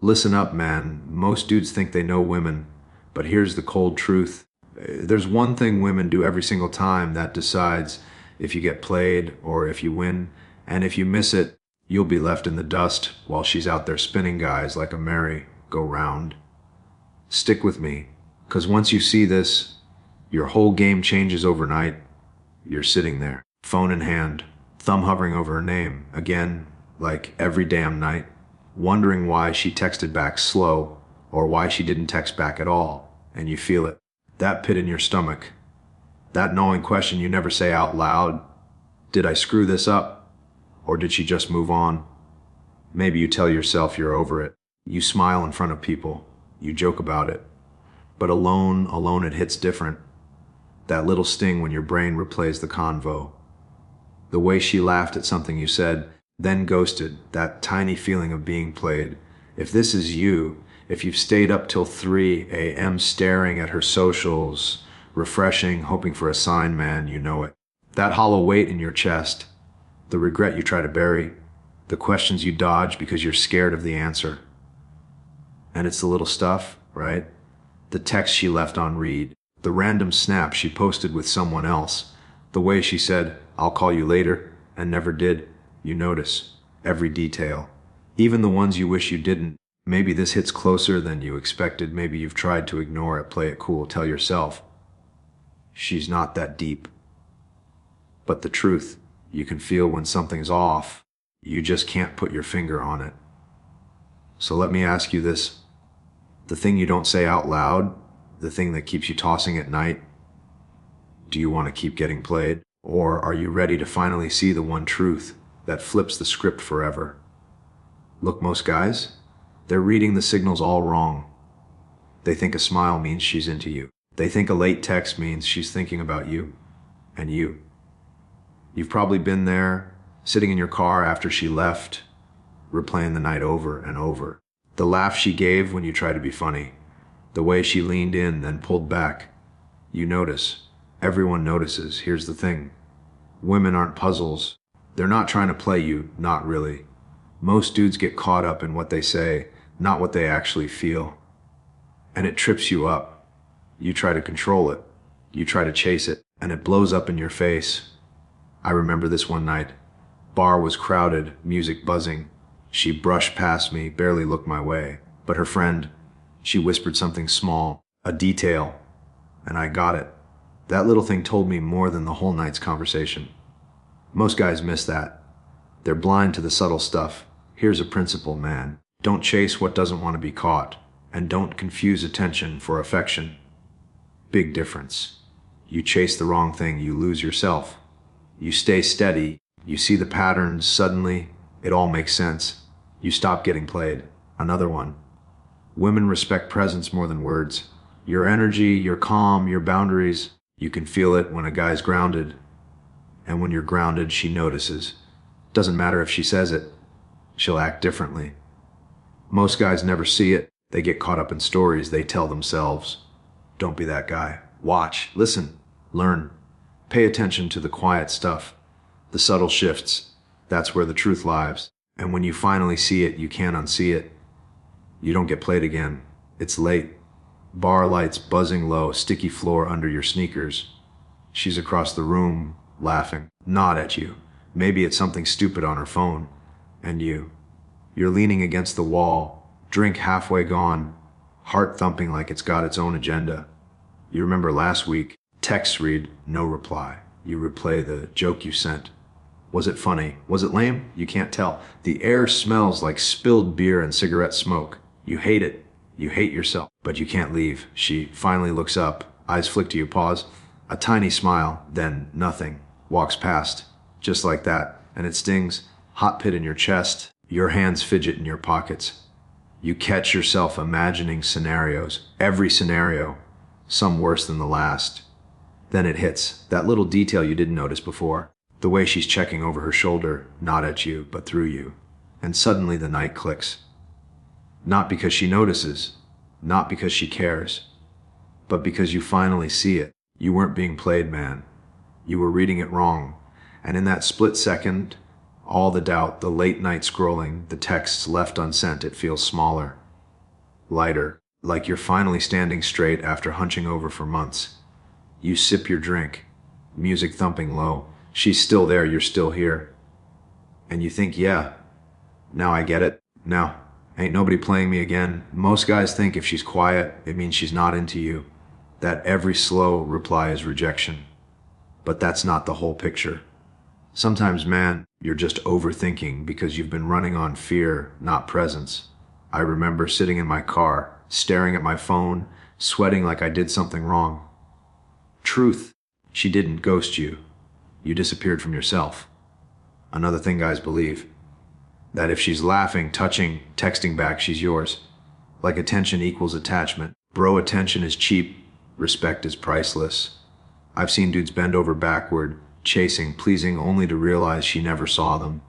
Listen up, man. Most dudes think they know women, but here's the cold truth. There's one thing women do every single time that decides if you get played or if you win, and if you miss it, you'll be left in the dust while she's out there spinning guys like a merry-go-round. Stick with me, because once you see this, your whole game changes overnight. You're sitting there, phone in hand, thumb hovering over her name, again, like every damn night, wondering why she texted back slow or why she didn't text back at all, and you feel it. That pit in your stomach. That gnawing question you never say out loud. Did I screw this up? Or did she just move on? Maybe you tell yourself you're over it. You smile in front of people. You joke about it. But alone it hits different. That little sting when your brain replays the convo. The way she laughed at something you said, then ghosted, that tiny feeling of being played. If this is you, if you've stayed up till 3 a.m. staring at her socials, refreshing, hoping for a sign, man, you know it. That hollow weight in your chest, the regret you try to bury, the questions you dodge because you're scared of the answer. And it's the little stuff, right? The text she left on read, the random snap she posted with someone else, the way she said, "I'll call you later," and never did. You notice every detail, even the ones you wish you didn't. Maybe this hits closer than you expected. Maybe you've tried to ignore it, play it cool, tell yourself, she's not that deep. But the truth, you can feel when something's off. You just can't put your finger on it. So let me ask you this. The thing you don't say out loud, the thing that keeps you tossing at night, do you want to keep getting played? Or are you ready to finally see the one truth that flips the script forever? Look, most guys, they're reading the signals all wrong. They think a smile means she's into you. They think a late text means she's thinking about you and you. You've probably been there, sitting in your car after she left, replaying the night over and over. The laugh she gave when you tried to be funny, the way she leaned in then pulled back. You notice. Everyone notices. Here's the thing. Women aren't puzzles. They're not trying to play you, not really. Most dudes get caught up in what they say, not what they actually feel. And it trips you up. You try to control it. You try to chase it, and it blows up in your face. I remember this one night. Bar was crowded, music buzzing. She brushed past me, barely looked my way. But her friend, she whispered something small, a detail, and I got it. That little thing told me more than the whole night's conversation. Most guys miss that. They're blind to the subtle stuff. Here's a principle, man. Don't chase what doesn't want to be caught, and don't confuse attention for affection. Big difference. You chase the wrong thing, you lose yourself. You stay steady, you see the patterns, suddenly it all makes sense. You stop getting played. Another one. Women respect presence more than words. Your energy, your calm, your boundaries. You can feel it when a guy's grounded. And when you're grounded, she notices. Doesn't matter if she says it. She'll act differently. Most guys never see it. They get caught up in stories they tell themselves. Don't be that guy. Watch, listen, learn. Pay attention to the quiet stuff, the subtle shifts. That's where the truth lies. And when you finally see it, you can't unsee it. You don't get played again. It's late. Bar lights buzzing low, sticky floor under your sneakers. She's across the room, laughing, not at you. Maybe it's something stupid on her phone. And you're leaning against the wall, drink halfway gone, heart thumping like it's got its own agenda. You remember last week, texts read, no reply. You replay the joke you sent. Was it funny? Was it lame? You can't tell. The air smells like spilled beer and cigarette smoke. You hate it. You hate yourself, but you can't leave. She finally looks up, eyes flick to you, pause. A tiny smile, then nothing. Walks past, just like that, and it stings. Hot pit in your chest. Your hands fidget in your pockets. You catch yourself imagining scenarios, every scenario, some worse than the last. Then it hits, that little detail you didn't notice before. The way she's checking over her shoulder, not at you, but through you. And suddenly the night clicks. Not because she notices, not because she cares, but because you finally see it. You weren't being played, man. You were reading it wrong. And in that split second, all the doubt, the late night scrolling, the texts left unsent, it feels smaller. lighter, like you're finally standing straight after hunching over for months. You sip your drink, music thumping low. She's still there, you're still here. And you think, yeah, now I get it. Now, ain't nobody playing me again. Most guys think if she's quiet, it means she's not into you. That every slow reply is rejection. But that's not the whole picture. Sometimes, man, you're just overthinking because you've been running on fear, not presence. I remember sitting in my car, staring at my phone, sweating like I did something wrong. Truth, she didn't ghost you. You disappeared from yourself. Another thing guys believe, that if she's laughing, touching, texting back, she's yours. Like attention equals attachment. Bro, attention is cheap, respect is priceless. I've seen dudes bend over backward, chasing, pleasing, only to realize she never saw them.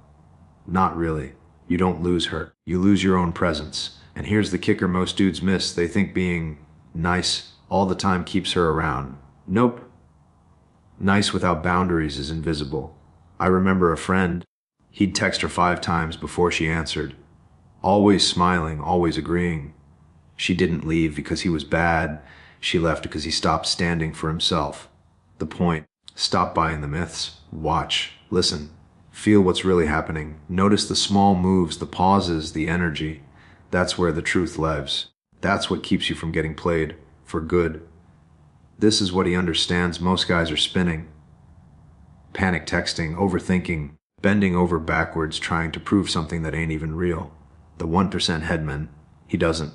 Not really. You don't lose her. You lose your own presence. And here's the kicker most dudes miss. They think being nice all the time keeps her around. Nope. Nice without boundaries is invisible. I remember a friend, he'd text her 5 times before she answered. Always smiling, always agreeing. She didn't leave because he was bad. She left because he stopped standing for himself. The point, stop buying the myths. Watch, listen, feel what's really happening. Notice the small moves, the pauses, the energy. That's where the truth lives. That's what keeps you from getting played for good. This is what he understands. Most guys are spinning. Panic texting, overthinking, bending over backwards, trying to prove something that ain't even real. The 1% headman, he doesn't.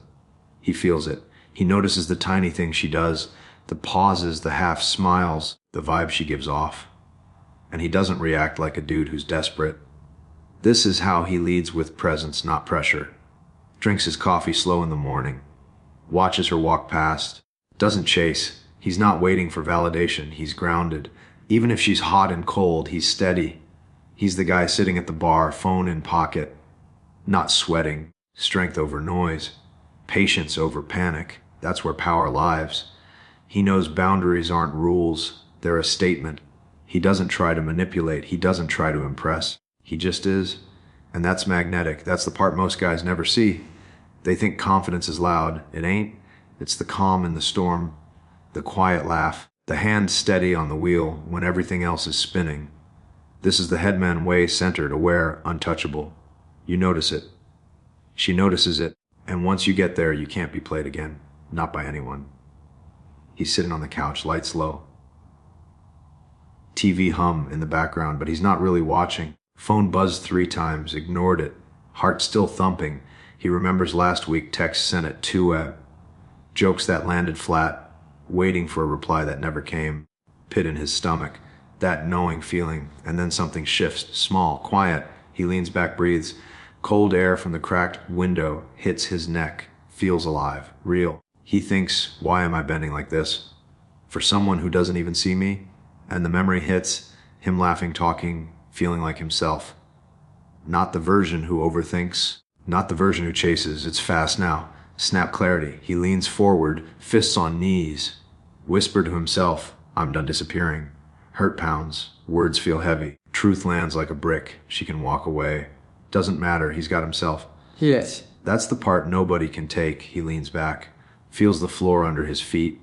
He feels it. He notices the tiny things she does, the pauses, the half smiles, the vibe she gives off. And he doesn't react like a dude who's desperate. This is how he leads with presence, not pressure. Drinks his coffee slow in the morning. Watches her walk past. Doesn't chase. He's not waiting for validation. He's grounded. Even if she's hot and cold, he's steady. He's the guy sitting at the bar, phone in pocket. Not sweating. Strength over noise. Patience over panic. That's where power lives. He knows boundaries aren't rules. They're a statement. He doesn't try to manipulate. He doesn't try to impress. He just is. And that's magnetic. That's the part most guys never see. They think confidence is loud. It ain't. It's the calm in the storm, the quiet laugh, the hand steady on the wheel when everything else is spinning. This is the headman way, centered, aware, untouchable. You notice it. She notices it. And once you get there, you can't be played again. Not by anyone. He's sitting on the couch, lights low. TV hum in the background, but he's not really watching. Phone buzzed 3 times, ignored it. Heart still thumping. He remembers last week text sent at 2 a.m. Jokes that landed flat, waiting for a reply that never came. Pit in his stomach. That knowing feeling, and then something shifts, small, quiet. He leans back, breathes. Cold air from the cracked window hits his neck, feels alive, real. He thinks, why am I bending like this? For someone who doesn't even see me? And the memory hits, him laughing, talking, feeling like himself. Not the version who overthinks, not the version who chases. It's fast now. Snap clarity. He leans forward, fists on knees. Whisper to himself, I'm done disappearing. Hurt pounds, words feel heavy. Truth lands like a brick. She can walk away. Doesn't matter, he's got himself. Yes. That's the part nobody can take. He leans back, feels the floor under his feet.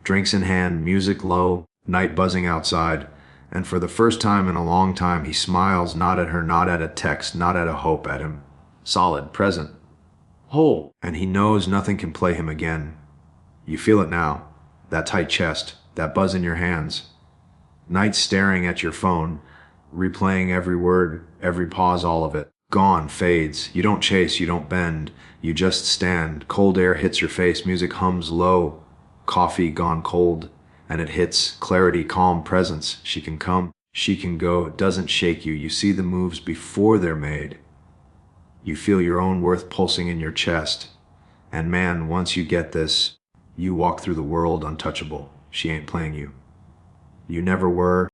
Drinks in hand, music low, night buzzing outside. And for the first time in a long time, he smiles, not at her, not at a text, not at a hope, at him. Solid, present, whole. And he knows nothing can play him again. You feel it now. That tight chest, that buzz in your hands. Night staring at your phone, replaying every word, every pause, all of it. Gone, fades. You don't chase, you don't bend. You just stand. Cold air hits your face, music hums low. Coffee gone cold. And it hits. Clarity, calm, presence. She can come, she can go. It doesn't shake you. You see the moves before they're made. You feel your own worth pulsing in your chest. And man, once you get this, you walk through the world untouchable. She ain't playing you. You never were,